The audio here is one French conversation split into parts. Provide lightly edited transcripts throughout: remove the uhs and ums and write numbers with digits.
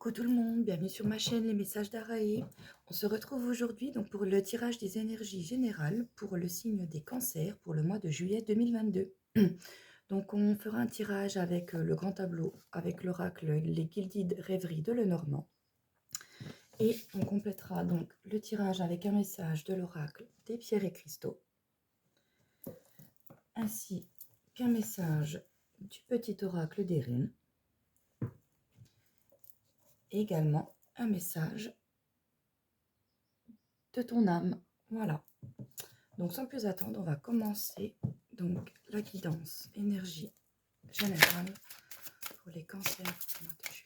Coucou tout le monde, bienvenue sur ma chaîne Les Messages d'Araï. On se retrouve aujourd'hui donc pour le tirage des énergies générales pour le signe des cancers pour le mois de juillet 2022. Donc on fera un tirage avec le grand tableau, avec l'oracle Les Gilded Rêveries de Lenormand. Et on complétera donc le tirage avec un message de l'oracle des pierres et cristaux, ainsi qu'un message du petit oracle des runes, et également un message de ton âme. Voilà. Donc sans plus attendre, on va commencer donc la guidance énergie générale pour les cancers pour le mois de juillet.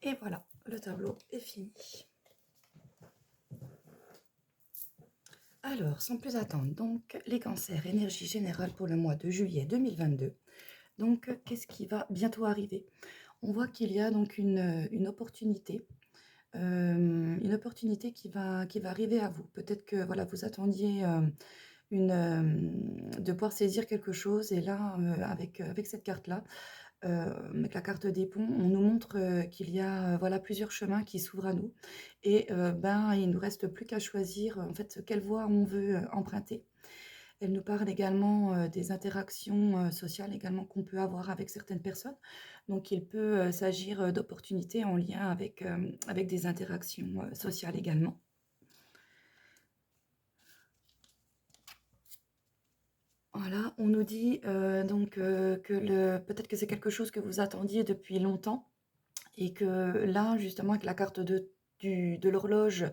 Et voilà, le tableau est fini. Alors, sans plus attendre, donc les cancers, énergie générale pour le mois de juillet 2022. Donc, qu'est-ce qui va bientôt arriver? On voit qu'il y a donc une opportunité qui va arriver à vous. Peut-être que voilà, vous attendiez de pouvoir saisir quelque chose, et là, avec cette carte-là, avec la carte des ponts, on nous montre qu'il y a voilà, plusieurs chemins qui s'ouvrent à nous, et il ne nous reste plus qu'à choisir en fait quelle voie on veut emprunter. Elle nous parle également des interactions sociales également qu'on peut avoir avec certaines personnes. Donc il peut s'agir d'opportunités en lien avec des interactions sociales également. Voilà, on nous dit que peut-être que c'est quelque chose que vous attendiez depuis longtemps, et que là, justement, avec la carte de l'horloge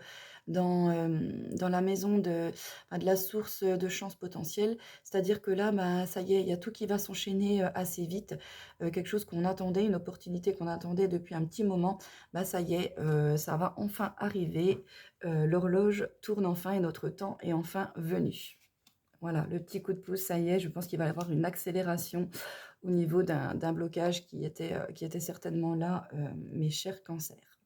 dans la maison de la source de chance potentielle, c'est-à-dire que là, ça y est, il y a tout qui va s'enchaîner assez vite. Quelque chose qu'on attendait, une opportunité qu'on attendait depuis un petit moment, ça y est, ça va enfin arriver. L'horloge tourne enfin et notre temps est enfin venu. Voilà, le petit coup de pouce, ça y est, je pense qu'il va y avoir une accélération au niveau d'un blocage qui était certainement là, mes chers cancers.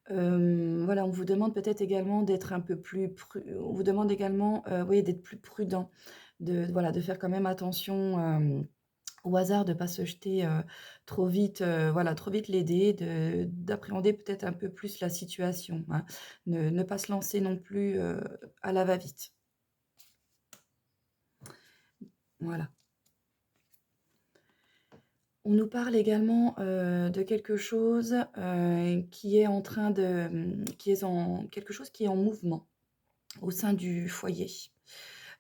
Voilà, on vous demande peut-être également d'être un peu plus on vous demande également, oui, d'être plus prudent, voilà, de faire quand même attention, au hasard, de ne pas se jeter, trop vite, voilà, trop vite les dés, d'appréhender peut-être un peu plus la situation, hein. Ne pas se lancer non plus, à la va-vite. Voilà. On nous parle également, de quelque chose, qui est en train de, quelque chose qui est en mouvement au sein du foyer,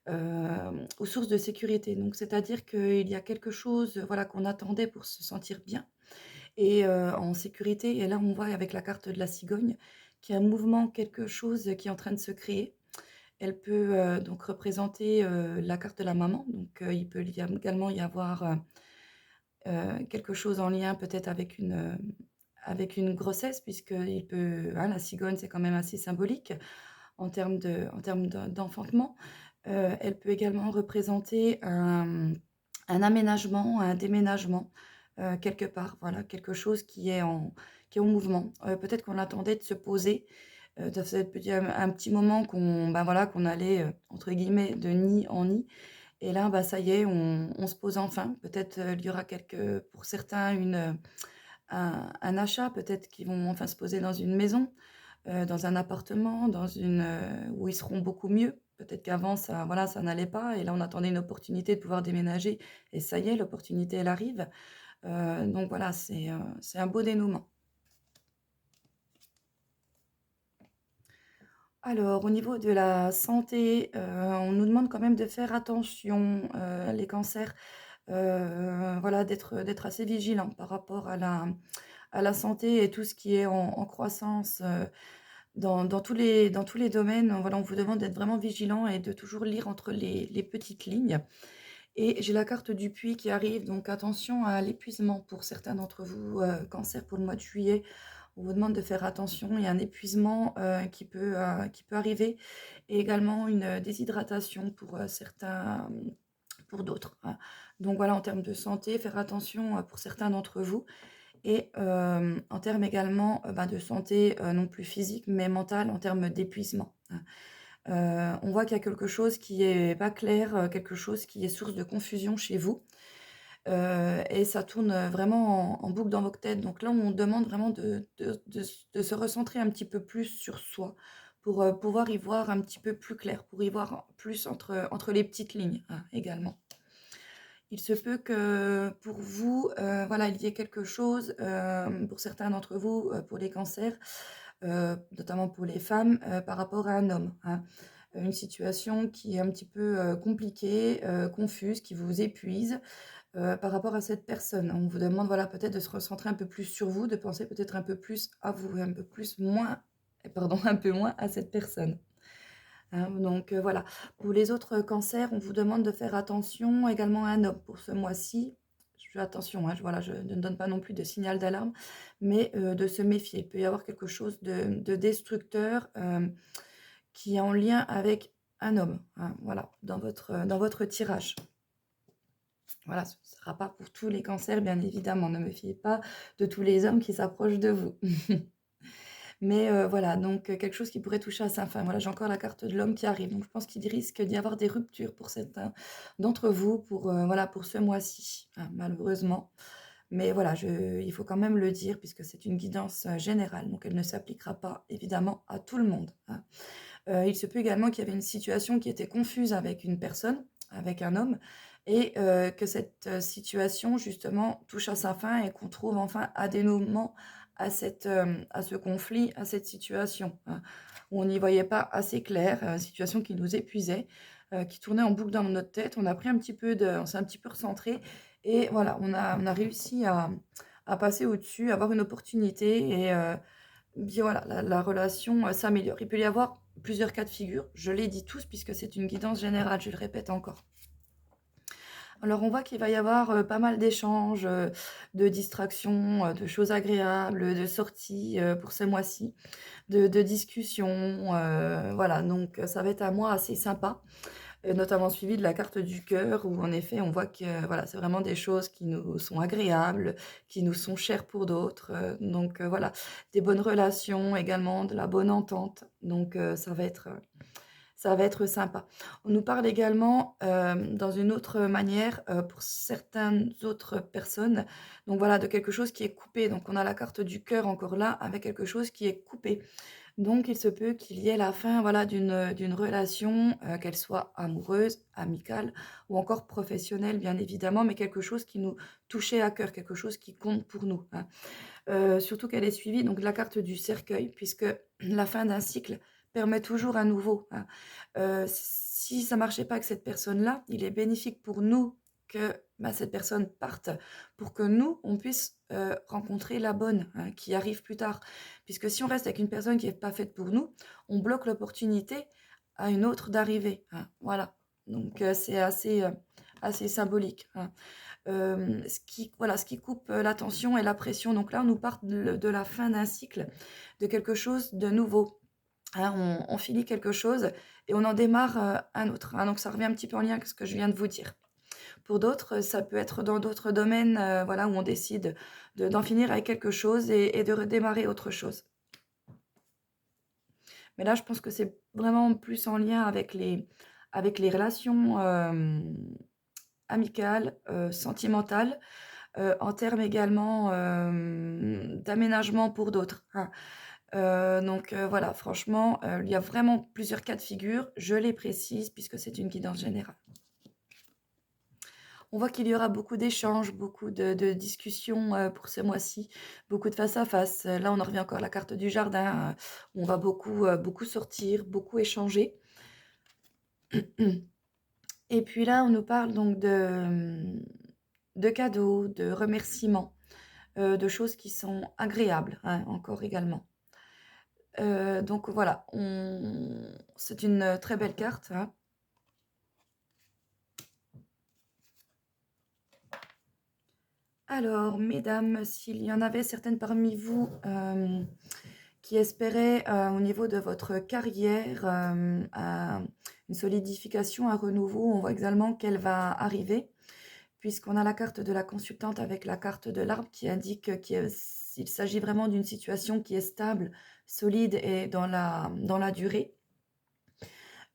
aux sources de sécurité. Donc c'est-à-dire qu'il y a quelque chose, voilà, qu'on attendait pour se sentir bien et en sécurité, et là on voit avec la carte de la cigogne qu'il y a un mouvement, quelque chose qui est en train de se créer. Elle peut, donc représenter, la carte de la maman, donc il peut également y avoir, quelque chose en lien peut-être avec une grossesse, puisqu'il peut, hein, la cigogne, c'est quand même assez symbolique en termes d'enfantement. Elle peut également représenter un aménagement, un déménagement, quelque part, voilà, quelque chose qui est en mouvement. Peut-être qu'on attendait de se poser, ça faisait depuis un petit moment voilà, qu'on allait, entre guillemets, «de nid en nid», et là, ça y est, on se pose enfin. Peut-être, il y aura pour certains un achat, peut-être qu'ils vont enfin se poser dans une maison, dans un appartement, où ils seront beaucoup mieux. Peut-être qu'avant ça voilà, ça n'allait pas et là on attendait une opportunité de pouvoir déménager et ça y est, l'opportunité elle arrive. Donc voilà, c'est un beau dénouement. Alors au niveau de la santé, on nous demande quand même de faire attention, les cancers, voilà, d'être assez vigilant par rapport à la santé et tout ce qui est en croissance, dans tous les domaines. Voilà, on vous demande d'être vraiment vigilant et de toujours lire entre les petites lignes. Et j'ai la carte du puits qui arrive, donc attention à l'épuisement pour certains d'entre vous, cancer pour le mois de juillet. On vous demande de faire attention, il y a un épuisement, qui peut arriver et également une, déshydratation pour, certains, pour d'autres, hein. Donc voilà, en termes de santé, faire attention, pour certains d'entre vous et en termes également, bah, de santé, non plus physique mais mentale, en termes d'épuisement, hein. On voit qu'il y a quelque chose qui est pas clair, quelque chose qui est source de confusion chez vous, et ça tourne, vraiment en boucle dans votre tête. Donc là, on demande vraiment de se recentrer un petit peu plus sur soi pour, pouvoir y voir un petit peu plus clair, pour y voir plus entre les petites lignes, hein, également. Il se peut que pour vous, voilà, il y ait quelque chose, pour certains d'entre vous, pour les cancers, notamment pour les femmes, par rapport à un homme, hein. Une situation qui est un petit peu, compliquée, confuse, qui vous épuise, par rapport à cette personne. On vous demande, voilà, peut-être de se recentrer un peu plus sur vous, de penser peut-être un peu plus à vous et un peu plus moins pardon, un peu moins à cette personne. Hein, donc voilà. Pour les autres cancers, on vous demande de faire attention également à un homme pour ce mois-ci. Je fais attention, hein, voilà, je ne donne pas non plus de signal d'alarme, mais de se méfier. Il peut y avoir quelque chose de destructeur, qui est en lien avec un homme, hein, voilà, dans votre tirage. Voilà, ce ne sera pas pour tous les cancers, bien évidemment. Ne me fiez pas de tous les hommes qui s'approchent de vous. Mais voilà, donc quelque chose qui pourrait toucher à sa fin. Voilà, j'ai encore la carte de l'homme qui arrive, donc je pense qu'il risque d'y avoir des ruptures pour certains d'entre vous pour, voilà, pour ce mois-ci, hein, malheureusement. Mais voilà, il faut quand même le dire puisque c'est une guidance, générale, donc elle ne s'appliquera pas évidemment à tout le monde, hein. Il se peut également qu'il y avait une situation qui était confuse avec une personne, avec un homme et que cette, situation justement touche à sa fin et qu'on trouve enfin un dénouement à ce conflit, à cette situation, hein, où on n'y voyait pas assez clair, situation qui nous épuisait, qui tournait en boucle dans notre tête. On s'est un petit peu recentré et voilà, on a réussi à passer au-dessus, à avoir une opportunité et bien voilà, la relation, s'améliore. Il peut y avoir plusieurs cas de figure. Je les dis tous puisque c'est une guidance générale, je le répète encore. Alors on voit qu'il va y avoir, pas mal d'échanges, de distractions, de choses agréables, de sorties, pour ce mois-ci, de discussions, voilà donc ça va être un mois assez sympa. Notamment suivi de la carte du cœur où en effet on voit que, voilà, c'est vraiment des choses qui nous sont agréables, qui nous sont chères pour d'autres, donc voilà. Des bonnes relations également, de la bonne entente, donc ça va être sympa. On nous parle également, dans une autre manière, pour certaines autres personnes, donc voilà, de quelque chose qui est coupé, donc on a la carte du cœur encore là, avec quelque chose qui est coupé. Donc il se peut qu'il y ait la fin, voilà, d'une relation, qu'elle soit amoureuse, amicale ou encore professionnelle, bien évidemment, mais quelque chose qui nous touchait à cœur, quelque chose qui compte pour nous, hein. Surtout qu'elle est suivie donc de la carte du cercueil puisque la fin d'un cycle permet toujours un nouveau, hein. Si ça marchait pas avec cette personne-là, il est bénéfique pour nous que, bah, cette personne parte pour que nous, on puisse, rencontrer la bonne, hein, qui arrive plus tard. Puisque si on reste avec une personne qui est pas faite pour nous, on bloque l'opportunité à une autre d'arriver, hein, voilà. Donc c'est assez, assez symbolique, hein. Ce qui coupe, l'attention et la pression. Donc là, on nous parle de la fin d'un cycle, de quelque chose de nouveau. Hein, on finit quelque chose et on en démarre, un autre, hein, donc ça revient un petit peu en lien avec ce que je viens de vous dire. Pour d'autres, ça peut être dans d'autres domaines, voilà, où on décide d'en finir avec quelque chose et de redémarrer autre chose. Mais là, je pense que c'est vraiment plus en lien avec les relations, amicales, sentimentales, en termes également, d'aménagement pour d'autres, hein. Voilà, franchement, il y a vraiment plusieurs cas de figure. Je les précise puisque c'est une guidance générale. On voit qu'il y aura beaucoup d'échanges, beaucoup de discussions, pour ce mois-ci, beaucoup de face à face. Là, on en revient encore à la carte du jardin, on va beaucoup sortir, beaucoup échanger. Et puis là, on nous parle donc de cadeaux, de remerciements, de choses qui sont agréables, hein, encore également. Donc voilà, on c'est une, très belle carte, hein. Alors, mesdames, s'il y en avait certaines parmi vous, qui espéraient, au niveau de votre carrière, une solidification, un renouveau, on voit également qu'elle va arriver, puisqu'on a la carte de la consultante avec la carte de l'arbre qui indique qu'il s'agit vraiment d'une situation qui est stable, solide et dans la durée.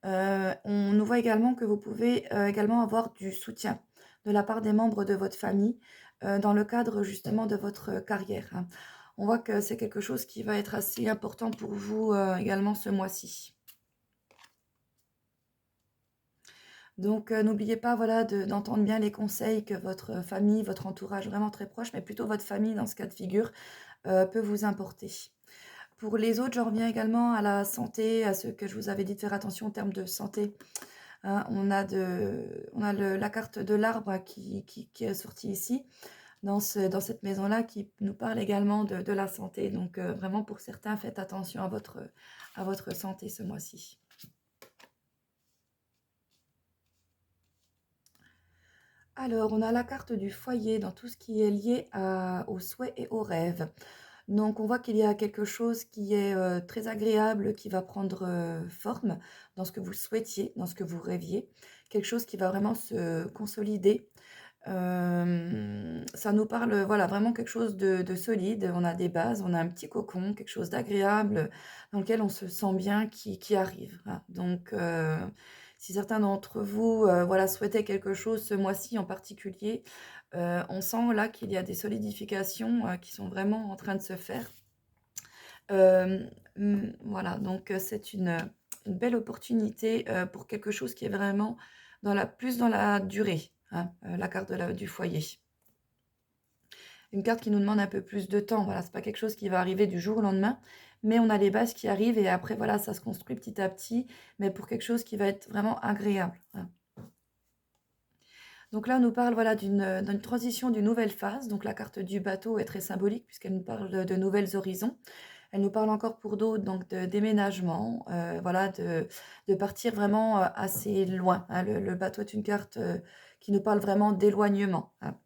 On nous voit également que vous pouvez, également avoir du soutien de la part des membres de votre famille, dans le cadre justement de votre carrière, hein. On voit que c'est quelque chose qui va être assez important pour vous, également ce mois-ci. Donc, n'oubliez pas, voilà, d'entendre bien les conseils que votre famille, votre entourage vraiment très proche, mais plutôt votre famille dans ce cas de figure, peut vous importer. Pour les autres, j'en reviens également à la santé, à ce que je vous avais dit de faire attention en termes de santé. Hein, la carte de l'arbre qui est sortie ici, dans cette maison-là, qui nous parle également de la santé. Donc, vraiment, pour certains, faites attention à votre santé ce mois-ci. Alors, on a la carte du foyer dans tout ce qui est lié aux souhaits et aux rêves. Donc, on voit qu'il y a quelque chose qui est très agréable, qui va prendre forme dans ce que vous souhaitiez, dans ce que vous rêviez. Quelque chose qui va vraiment se consolider. Ça nous parle, voilà, vraiment quelque chose de solide. On a des bases, on a un petit cocon, quelque chose d'agréable, dans lequel on se sent bien qui arrive, voilà. Donc, si certains d'entre vous, voilà, souhaitaient quelque chose ce mois-ci en particulier, on sent là qu'il y a des solidifications, qui sont vraiment en train de se faire. Voilà, donc c'est une belle opportunité, pour quelque chose qui est vraiment plus dans la durée, hein, la carte du foyer. Une carte qui nous demande un peu plus de temps, voilà, c'est pas quelque chose qui va arriver du jour au lendemain, mais on a les bases qui arrivent et après voilà, ça se construit petit à petit, mais pour quelque chose qui va être vraiment agréable, hein. Donc là, on nous parle, voilà, d'une transition, d'une nouvelle phase. Donc la carte du bateau est très symbolique puisqu'elle nous parle de nouvelles horizons. Elle nous parle encore pour d'autres donc de déménagement, voilà, de partir vraiment, assez loin, hein. Le bateau est une carte, qui nous parle vraiment d'éloignement, hein.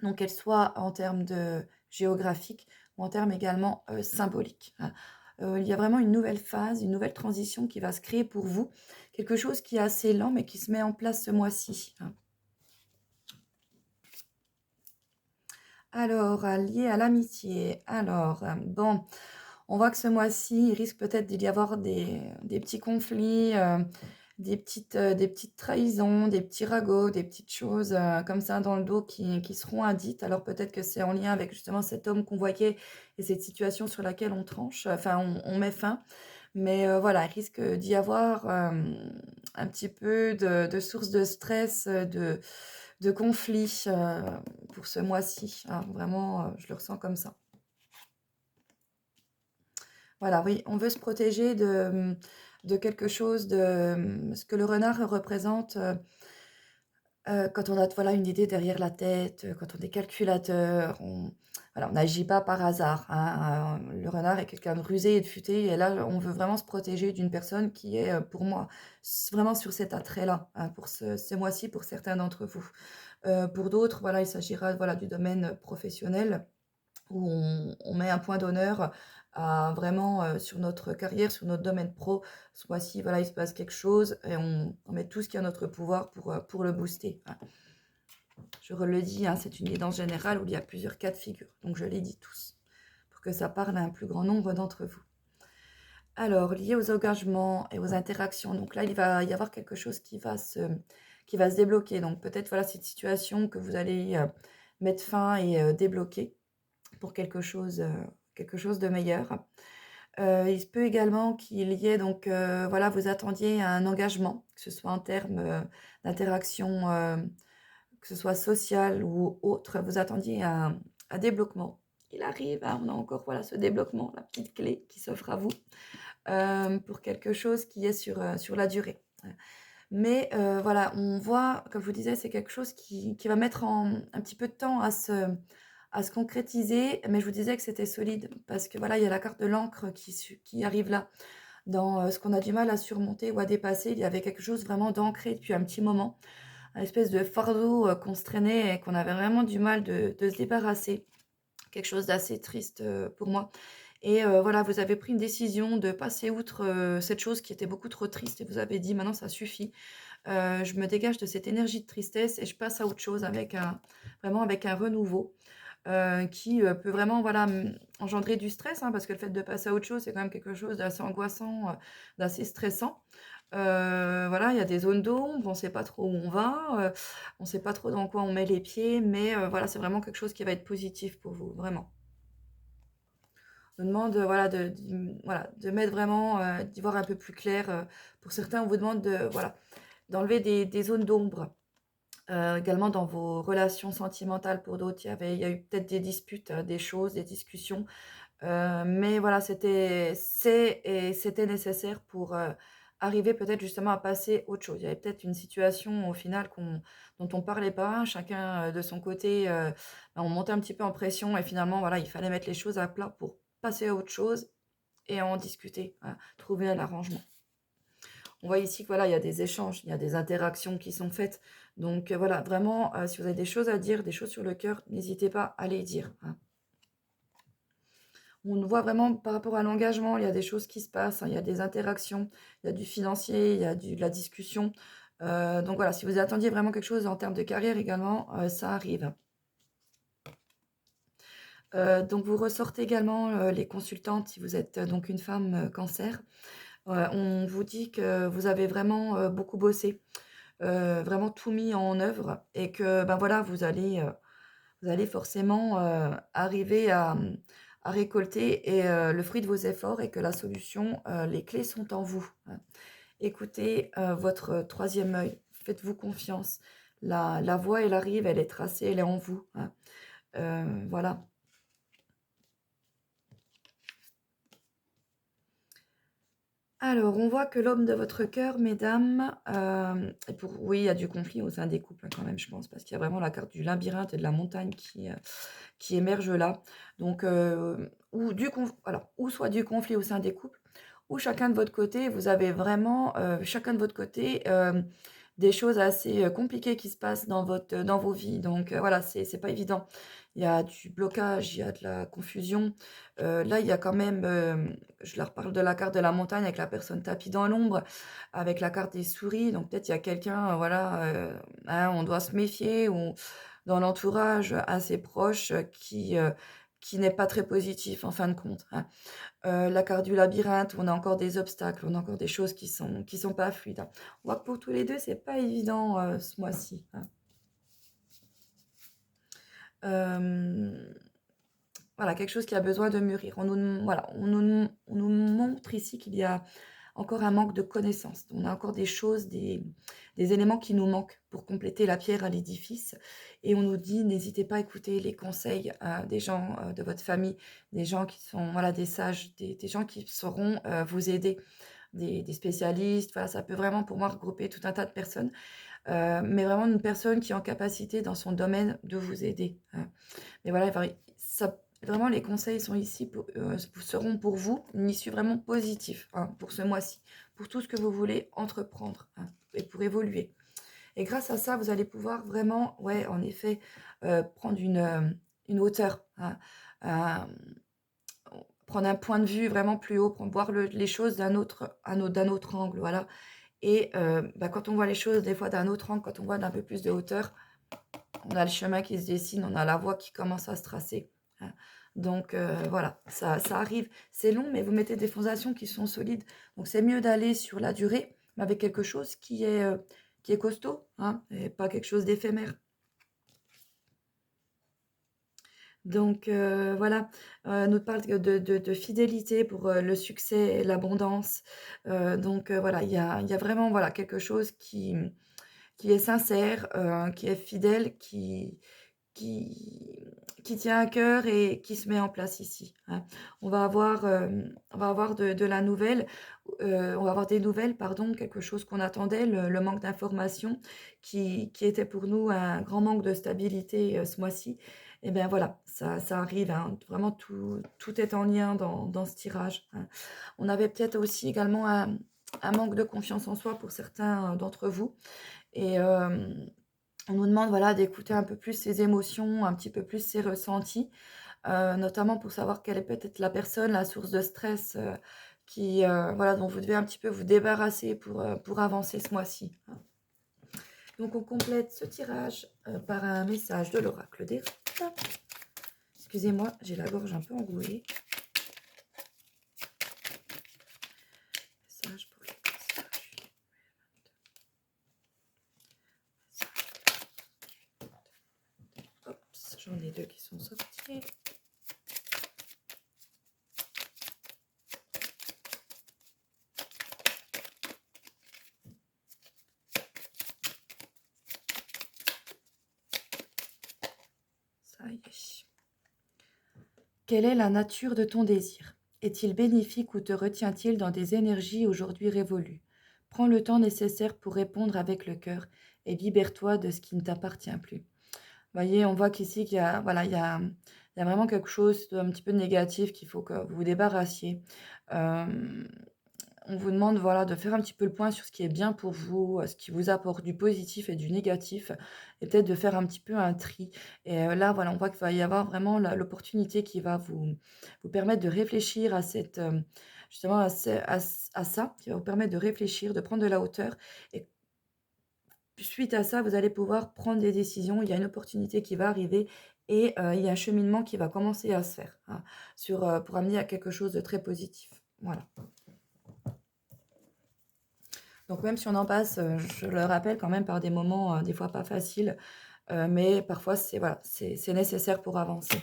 Donc qu'elle soit en termes de géographique ou en termes également, symboliques, hein. Il y a vraiment une nouvelle phase, une nouvelle transition qui va se créer pour vous. Quelque chose qui est assez lent mais qui se met en place ce mois-ci, hein. Alors, lié à l'amitié, alors, bon, on voit que ce mois-ci, il risque peut-être d'y avoir des petits conflits, des petites trahisons, des petits ragots, des petites choses, comme ça dans le dos qui seront indites. Alors peut-être que c'est en lien avec justement cet homme qu'on voyait et cette situation sur laquelle on tranche, enfin on met fin. Mais voilà, il risque d'y avoir, un petit peu de source de stress, de conflits, pour ce mois-ci, hein. Vraiment, je le ressens comme ça. Voilà, oui, on veut se protéger de quelque chose ce que le renard représente, quand on a, voilà, une idée derrière la tête, quand on est calculateur, voilà, on n'agit pas par hasard, hein, le renard est quelqu'un de rusé et de futé et là, on veut vraiment se protéger d'une personne qui est, pour moi, vraiment sur cet attrait-là, hein, pour ce mois-ci, pour certains d'entre vous. Pour d'autres, voilà, il s'agira, voilà, du domaine professionnel où on met un point d'honneur à vraiment, sur notre carrière, sur notre domaine pro, ce mois-ci, voilà, il se passe quelque chose et on met tout ce qui est en notre pouvoir pour le booster, hein. Je le dis, hein, c'est une guidance générale où il y a plusieurs cas de figure, donc je les dis tous, pour que ça parle à un plus grand nombre d'entre vous. Alors, lié aux engagements et aux interactions, donc là, il va y avoir quelque chose qui va se débloquer. Donc peut-être, voilà, cette situation que vous allez, mettre fin et débloquer pour quelque chose de meilleur. Il se peut également qu'il y ait donc, voilà, vous attendiez à un engagement, que ce soit en termes, d'interaction, que ce soit social ou autre, vous attendiez un débloquement. Il arrive, hein, on a encore, voilà, ce débloquement, la petite clé qui s'offre à vous, pour quelque chose qui est sur la durée. Mais voilà, on voit, comme je vous disais, c'est quelque chose qui va mettre un petit peu de temps à se concrétiser, mais je vous disais que c'était solide parce que voilà, il y a la carte de l'encre qui arrive là. Dans ce qu'on a du mal à surmonter ou à dépasser, il y avait quelque chose vraiment d'ancré depuis un petit moment, un espèce de fardeau qu'on se traînait et qu'on avait vraiment du mal de se débarrasser. Quelque chose d'assez triste pour moi. Et voilà, vous avez pris une décision de passer outre cette chose qui était beaucoup trop triste et vous avez dit maintenant ça suffit. Je me dégage de cette énergie de tristesse et je passe à autre chose avec vraiment avec un renouveau, qui, peut vraiment, voilà, engendrer du stress, hein, parce que le fait de passer à autre chose, c'est quand même quelque chose d'assez angoissant, d'assez stressant. Voilà, il y a des zones d'ombre, on ne sait pas trop où on va, on ne sait pas trop dans quoi on met les pieds, mais voilà, c'est vraiment quelque chose qui va être positif pour vous, vraiment. On vous demande, voilà, voilà, de mettre vraiment, d'y voir un peu plus clair, pour certains, on vous demande de, voilà, d'enlever des zones d'ombre. Également dans vos relations sentimentales pour d'autres, il y a eu peut-être des disputes, des choses, des discussions, mais voilà, c'était nécessaire pour, arriver peut-être justement à passer autre chose. Il y avait peut-être une situation au final dont on parlait pas, chacun, de son côté, on montait un petit peu en pression et finalement voilà, il fallait mettre les choses à plat pour passer à autre chose et en discuter, voilà, trouver un arrangement. On voit ici que voilà, il y a des échanges, il y a des interactions qui sont faites. Donc voilà, vraiment, si vous avez des choses à dire, des choses sur le cœur, n'hésitez pas à les dire, hein. On voit vraiment par rapport à l'engagement, il y a des choses qui se passent, hein, il y a des interactions, il y a du financier, il y a de la discussion. Donc voilà, si vous attendiez vraiment quelque chose en termes de carrière également, ça arrive. Donc vous ressortez également, les consultantes si vous êtes donc une femme, cancer. On vous dit que vous avez vraiment, beaucoup bossé. Vraiment tout mis en œuvre et que, ben, voilà, vous allez forcément, arriver à récolter et le fruit de vos efforts et que la solution, les clés sont en vous, hein. Écoutez, votre troisième œil, faites-vous confiance. La voie, elle arrive, elle est tracée, elle est en vous, hein. Voilà. Alors, on voit que l'homme de votre cœur, mesdames, et pour oui, il y a du conflit au sein des couples, hein, quand même, je pense, parce qu'il y a vraiment la carte du labyrinthe et de la montagne qui émerge là. Donc, ou soit du conflit au sein des couples, ou chacun de votre côté, vous avez vraiment, chacun de votre côté, des choses assez, compliquées qui se passent dans vos vies. Donc, voilà, c'est pas évident. Il y a du blocage, il y a de la confusion. Là, il y a quand même, je leur parle de la carte de la montagne avec la personne tapis dans l'ombre, avec la carte des souris. Donc peut-être il y a quelqu'un, voilà, hein, on doit se méfier ou dans l'entourage assez proche, qui n'est pas très positif en fin de compte, hein. La carte du labyrinthe, on a encore des obstacles, on a encore des choses qui sont pas fluides, hein. On voit que pour tous les 2 c'est pas évident, ce mois-ci, hein. Hem Voilà, quelque chose qui a besoin de mûrir. On nous montre ici qu'il y a encore un manque de connaissances. On a encore des choses, des éléments qui nous manquent pour compléter la pierre à l'édifice et on nous dit: «N'hésitez pas à écouter les conseils, des gens, de votre famille, des gens qui sont, voilà, des sages, des gens qui sauront, vous aider, des spécialistes». Voilà, ça peut vraiment pour moi regrouper tout un tas de personnes, mais vraiment une personne qui est en capacité dans son domaine de vous aider, hein. Mais voilà, ça vraiment les conseils sont ici seront pour vous une issue vraiment positive, hein, pour ce mois-ci, pour tout ce que vous voulez entreprendre, hein, et pour évoluer. Et grâce à ça, vous allez pouvoir vraiment, ouais, en effet, prendre une hauteur, hein, hem, prendre un point de vue vraiment plus haut, voir les choses d'un autre angle, voilà. Et bah, quand on voit les choses des fois d'un autre angle, quand on voit d'un peu plus de hauteur, on a le chemin qui se dessine, on a la voie qui commence à se tracer, hein. Donc voilà, ça arrive. C'est long, mais vous mettez des fondations qui sont solides. Donc c'est mieux d'aller sur la durée, mais avec quelque chose qui est costaud, hein, et pas quelque chose d'éphémère. Donc voilà, nous parle de fidélité pour, le succès et l'abondance. Donc voilà, il y a vraiment, voilà, quelque chose qui est sincère, qui est fidèle, qui qui tient à cœur et qui se met en place ici, hein. On va avoir de la nouvelle, on va avoir des nouvelles, pardon, quelque chose qu'on attendait, le manque d'information qui était pour nous un grand manque de stabilité, ce mois-ci. Et bien voilà, ça arrive, hein, vraiment tout est en lien dans ce tirage, hein. On avait peut-être aussi également un manque de confiance en soi pour certains, d'entre vous et on nous demande, voilà, d'écouter un peu plus ses émotions, un petit peu plus ses ressentis, notamment pour savoir quelle est peut-être la personne, la source de stress, voilà, dont vous devez un petit peu vous débarrasser pour avancer ce mois-ci, hein. Donc on complète ce tirage, par un message de l'oracle des Roses. Excusez-moi, j'ai la gorge un peu enrouée. Message pour les cancers, hop, j'en ai 2 qui sont sortis. Ça y est. Quelle est la nature de ton désir? Est-il bénéfique ou te retient-il dans des énergies aujourd'hui révolues? Prends le temps nécessaire pour répondre avec le cœur et libère-toi de ce qui ne t'appartient plus. Vous voyez, on voit qu'ici, qu'il y a, voilà, il y a vraiment quelque chose d'un petit peu négatif qu'il faut que vous vous débarrassiez. Euh, on vous demande, voilà, de faire un petit peu le point sur ce qui est bien pour vous, ce qui vous apporte du positif et du négatif, et peut-être de faire un petit peu un tri. Et là, voilà, on voit qu'il va y avoir vraiment l'opportunité qui va vous permettre de réfléchir à cette, justement à ça, qui va vous permettre de réfléchir, de prendre de la hauteur. Et suite à ça, vous allez pouvoir prendre des décisions. Il y a une opportunité qui va arriver et il y a un cheminement qui va commencer à se faire, hein, pour amener à quelque chose de très positif. Voilà. Donc même si on en passe, je le rappelle quand même par des moments, des fois pas faciles, mais parfois c'est voilà, c'est nécessaire pour avancer.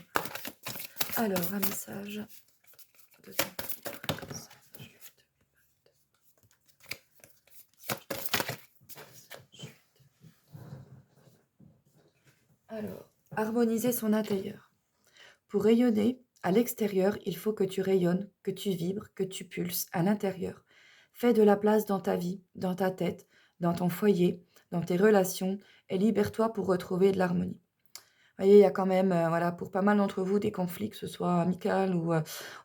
Alors un message de ton alors, harmoniser son intérieur. Pour rayonner à l'extérieur, il faut que tu rayonnes, que tu vibres, que tu pulses à l'intérieur. Fais de la place dans ta vie, dans ta tête, dans ton foyer, dans tes relations et libère-toi pour retrouver de l'harmonie. Vous voyez, il y a quand même, voilà, pour pas mal d'entre vous, des conflits, que ce soit amical ou,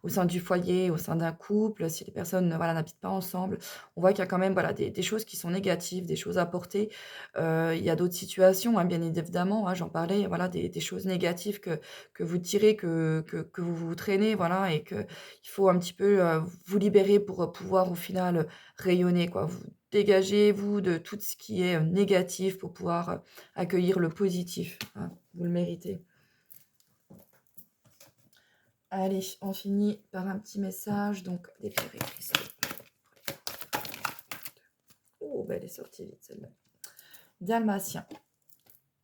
au sein du foyer, au sein d'un couple, si les personnes, voilà, n'habitent pas ensemble. On voit qu'il y a quand même, voilà, des choses qui sont négatives, des choses à porter. Il y a d'autres situations, hein, bien évidemment, hein, j'en parlais, voilà, des choses négatives que vous tirez, que vous traînez, voilà et qu'il faut un petit peu, vous libérer pour, pouvoir au final, rayonner, quoi. Vous dégagez, vous, de tout ce qui est, négatif pour pouvoir, accueillir le positif, hein. Vous le méritez. Allez, on finit par un petit message, donc des pierres et cristaux. Oh, bah, elle est sortie vite celle-là. Dalmatien.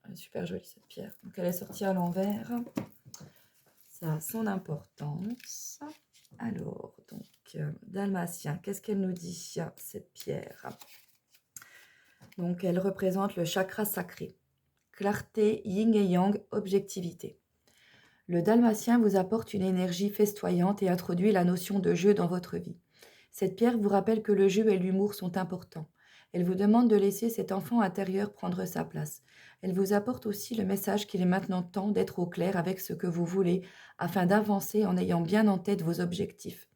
Elle est super jolie cette pierre. Donc elle est sortie à l'envers. Ça a son importance. Alors, donc, Dalmatien, qu'est-ce qu'elle nous dit, cette pierre? Donc, elle représente le chakra sacré. Clarté, yin et yang, objectivité. Le dalmatien vous apporte une énergie festoyante et introduit la notion de jeu dans votre vie. Cette pierre vous rappelle que le jeu et l'humour sont importants. Elle vous demande de laisser cet enfant intérieur prendre sa place. Elle vous apporte aussi le message qu'il est maintenant temps d'être au clair avec ce que vous voulez afin d'avancer en ayant bien en tête vos objectifs.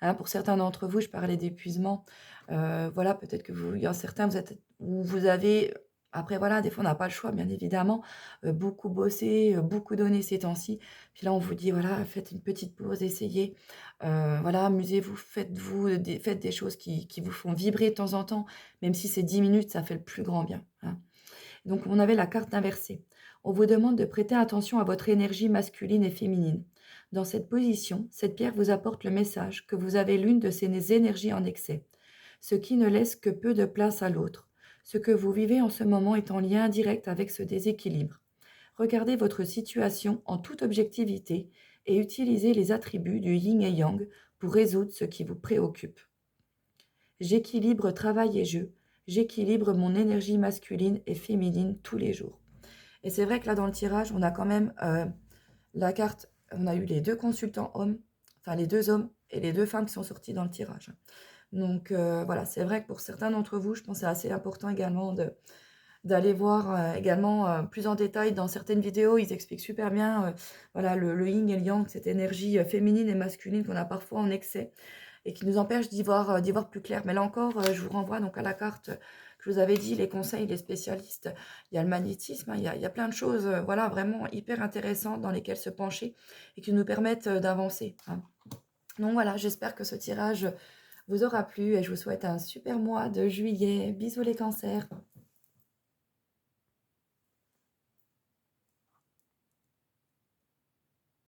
Hein, pour certains d'entre vous, je parlais d'épuisement. Voilà, peut-être que vous, il y en a certains, vous êtes, où vous avez, après voilà, des fois on n'a pas le choix, bien évidemment, beaucoup bossé, beaucoup donné ces temps-ci. Puis là, on vous dit, voilà, faites une petite pause, essayez, voilà, amusez-vous, faites des choses qui vous font vibrer de temps en temps, même si c'est 10 minutes, ça fait le plus grand bien, hein. Donc, on avait la carte inversée. On vous demande de prêter attention à votre énergie masculine et féminine. Dans cette position, cette pierre vous apporte le message que vous avez l'une de ces énergies en excès, ce qui ne laisse que peu de place à l'autre. Ce que vous vivez en ce moment est en lien direct avec ce déséquilibre. Regardez votre situation en toute objectivité et utilisez les attributs du yin et yang pour résoudre ce qui vous préoccupe. J'équilibre travail et jeu. J'équilibre mon énergie masculine et féminine tous les jours. Et c'est vrai que là, dans le tirage, on a quand même la carte, on a eu les deux consultants hommes, enfin les deux hommes et les deux femmes qui sont sortis dans le tirage. Donc voilà, c'est vrai que pour certains d'entre vous, je pense que c'est assez important également d'aller voir également plus en détail dans certaines vidéos. Ils expliquent super bien voilà, le yin et le yang, cette énergie féminine et masculine qu'on a parfois en excès et qui nous empêche d'y voir plus clair. Mais là encore, je vous renvoie donc à la carte que je vous avais dit, les conseils des spécialistes. Il y a le magnétisme, hein, il y a plein de choses voilà, vraiment hyper intéressantes dans lesquelles se pencher et qui nous permettent d'avancer, hein. Donc voilà, j'espère que ce tirage vous aura plu et je vous souhaite un super mois de juillet. Bisous les cancers.